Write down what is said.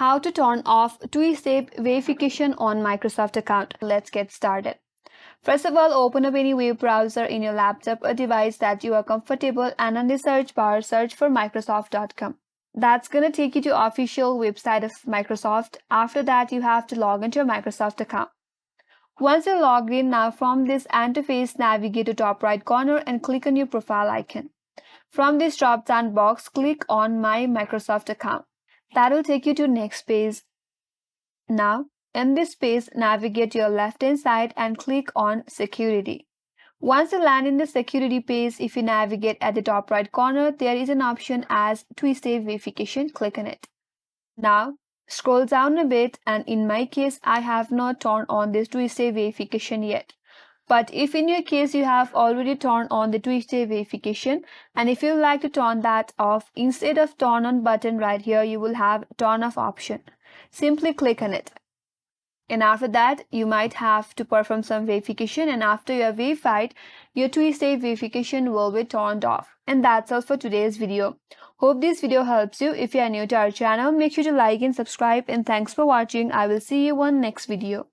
How to turn off two-step verification on Microsoft account. Let's get started. First of all, open up any web browser in your laptop or device that you are comfortable, and on the search bar, search for Microsoft.com. That's gonna take you to official website of Microsoft. After that, you have to log into your Microsoft account. Once you're logged in, now from this interface, navigate to top right corner and click on your profile icon. From this drop-down box, click on My Microsoft Account. That will take you to next page. Now, in this page, navigate to your left-hand side and click on Security. Once you land in the security page, if you navigate at the top right corner, there is an option as two-step verification. Click on it. Now, scroll down a bit, and in my case, I have not turned on this two-step verification yet. But if in your case you have already turned on the two-step verification, and if you like to turn that off, instead of turn on button right here, you will have turn off option. Simply click on it. And after that, you might have to perform some verification, and after you are verified, your two-step verification will be turned off. And that's all for today's video. Hope this video helps you. If you are new to our channel, make sure to like and subscribe, and thanks for watching. I will see you on next video.